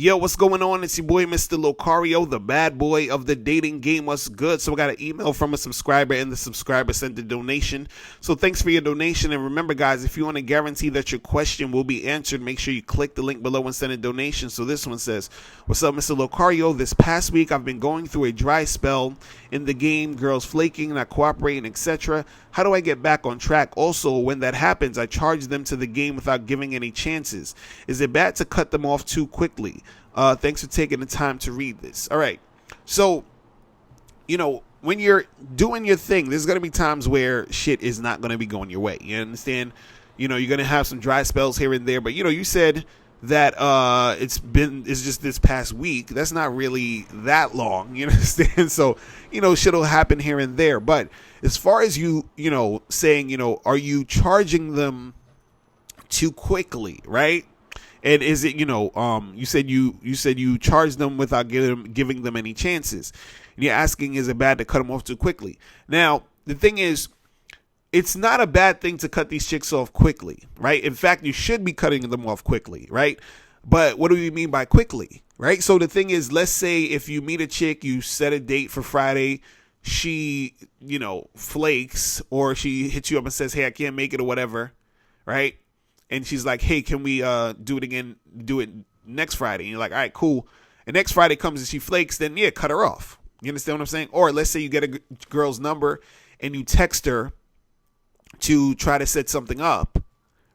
Yo, what's going on? It's your boy, Mr. Locario, the bad boy of the dating game. What's good? So I got an email from a subscriber, and the subscriber sent a donation. So thanks for your donation. And remember, guys, if you want to guarantee that your question will be answered, make sure you click the link below and send a donation. So this one says, what's up, Mr. Locario? This past week, I've been going through a dry spell in the game, girls flaking, not cooperating, etc. How do I get back on track? Also, when that happens, I charge them to the game without giving any chances. Is it bad to cut them off too quickly? Thanks for taking the time to read this. All right. So, when you're doing your thing, there's going to be times where shit is not going to be going your way. You understand? You're going to have some dry spells here and there. But, you said that it's just this past week. That's not really that long. You understand? So, shit will happen here and there. But as far as saying, are you charging them too quickly, right? And is it, you said you charged them without giving them any chances. And you're asking, is it bad to cut them off too quickly? Now, the thing is, it's not a bad thing to cut these chicks off quickly, right? In fact, you should be cutting them off quickly, right? But what do we mean by quickly, right? So the thing is, let's say if you meet a chick, you set a date for Friday, she, flakes, or she hits you up and says, hey, I can't make it or whatever, right? And she's like, hey, can we do it next Friday? And you're like, all right, cool. And next Friday comes and she flakes, then yeah, cut her off. You understand what I'm saying? Or let's say you get a girl's number and you text her to try to set something up,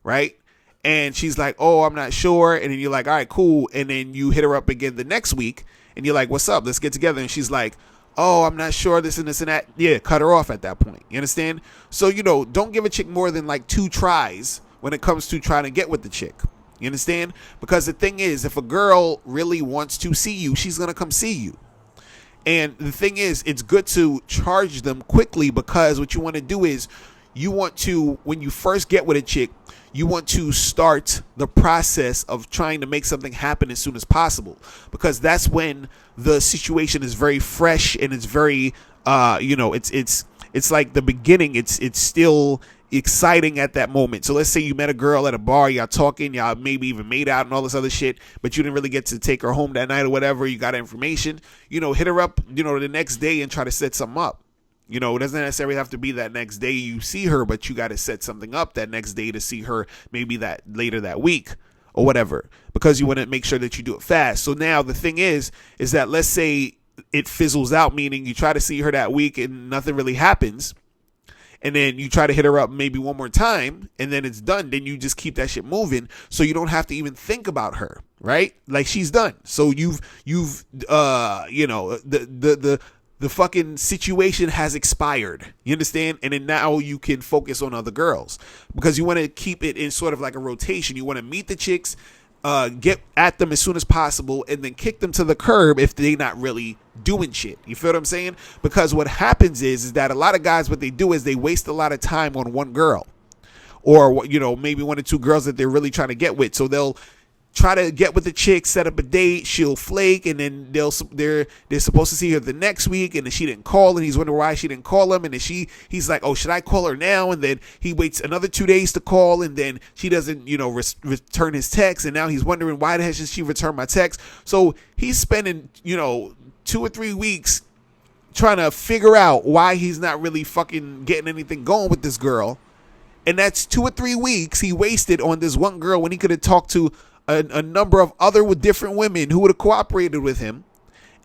right? And she's like, oh, I'm not sure. And then you're like, all right, cool. And then you hit her up again the next week and you're like, what's up? Let's get together. And she's like, oh, I'm not sure, this and this and that. Yeah, cut her off at that point. You understand? So, don't give a chick more than like 2 tries when it comes to trying to get with the chick. You understand? Because the thing is, if a girl really wants to see you, she's going to come see you. And the thing is, it's good to charge them quickly, because what you want to do is you want to, when you first get with a chick, you want to start the process of trying to make something happen as soon as possible, because that's when the situation is very fresh and it's very, it's like the beginning. It's still exciting at that moment. So let's say you met a girl at a bar, y'all talking, y'all maybe even made out and all this other shit, but you didn't really get to take her home that night or whatever. You got information, hit her up, the next day and try to set something up. It doesn't necessarily have to be that next day you see her, but you got to set something up that next day to see her, maybe that later that week or whatever, because you want to make sure that you do it fast. So now the thing is that let's say it fizzles out, meaning you try to see her that week and nothing really happens. And then you try to hit her up maybe one more time and then it's done. Then you just keep that shit moving. So you don't have to even think about her, right? Like, she's done. So you've the fucking situation has expired. You understand? And then now you can focus on other girls, because you want to keep it in sort of like a rotation. You want to meet the chicks, get at them as soon as possible, and then kick them to the curb if they're not really doing shit. You feel what I'm saying? Because what happens is that a lot of guys, what they do is they waste a lot of time on one girl, or maybe 1 or 2 girls that they're really trying to get with. So they'll try to get with the chick, set up a date, she'll flake, and then they're supposed to see her the next week, and then she didn't call, and he's wondering why she didn't call him, and then he's like, oh, should I call her now? And then he waits another 2 days to call, and then she doesn't return his text, and now he's wondering, why hasn't she returned my text? So he's spending 2 or 3 weeks trying to figure out why he's not really fucking getting anything going with this girl, and that's 2 or 3 weeks he wasted on this one girl when he could have talked to a number of other with different women who would have cooperated with him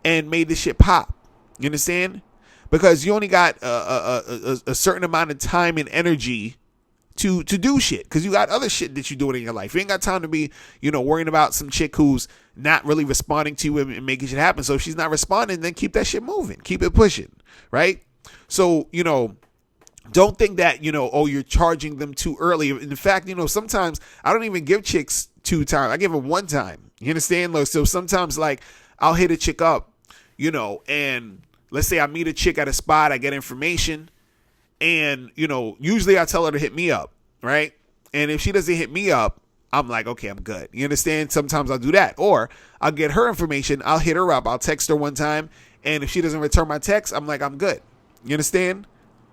and made this shit pop. You understand? Because you only got a certain amount of time and energy to do shit, because you got other shit that you're doing in your life. You ain't got time to be worrying about some chick who's not really responding to you and making shit happen. So if she's not responding, then keep that shit moving, keep it pushing, right? So don't think that oh, you're charging them too early. In fact, sometimes I don't even give chicks 2 times. I give them 1 time. You understand? So sometimes, like, I'll hit a chick up, and let's say I meet a chick at a spot, I get information, and usually I tell her to hit me up, right? And if she doesn't hit me up, I'm like, okay, I'm good. You understand? Sometimes I'll do that. Or I'll get her information, I'll hit her up, I'll text her 1 time, and if she doesn't return my text, I'm like, I'm good. You understand?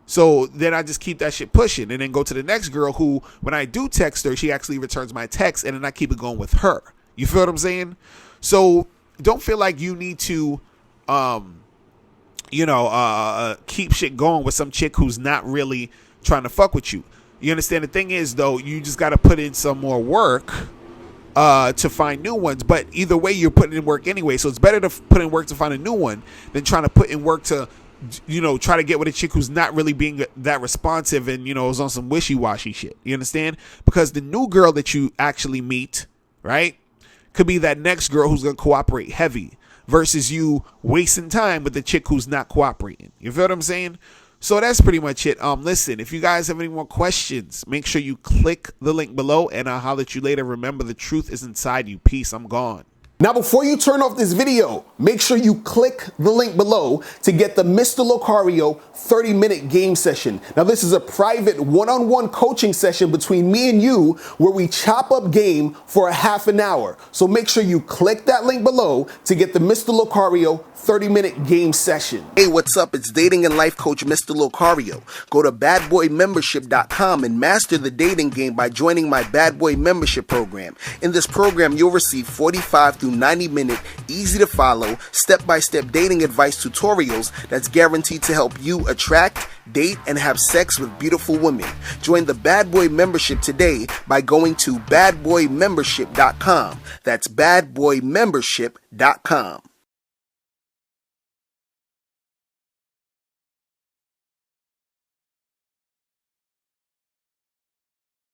So then I just keep that shit pushing, and then go to the next girl who, when I do text her, she actually returns my text, and then I keep it going with her. You feel what I'm saying? So don't feel like you need to, keep shit going with some chick who's not really trying to fuck with you. You understand? The thing is, though, you just got to put in some more work to find new ones. But either way, you're putting in work anyway. So it's better to put in work to find a new one than trying to put in work to, try to get with a chick who's not really being that responsive and, is on some wishy-washy shit. You understand? Because the new girl that you actually meet, right, could be that next girl who's going to cooperate heavy versus you wasting time with the chick who's not cooperating. You feel what I'm saying? So that's pretty much it. Listen, if you guys have any more questions, make sure you click the link below and I'll holler at you later. Remember, the truth is inside you. Peace. I'm gone. Now, before you turn off this video, make sure you click the link below to get the Mr. Locario 30-minute game session. Now, this is a private one-on-one coaching session between me and you where we chop up game for a half an hour. So make sure you click that link below to get the Mr. Locario 30-minute game session. Hey, what's up? It's dating and life coach Mr. Locario. Go to badboymembership.com and master the dating game by joining my Bad Boy membership program. In this program, you'll receive 45 through 90-minute, easy to follow, step-by-step dating advice tutorials that's guaranteed to help you attract, date, and have sex with beautiful women. Join the Bad Boy membership today by going to badboymembership.com. That's badboymembership.com.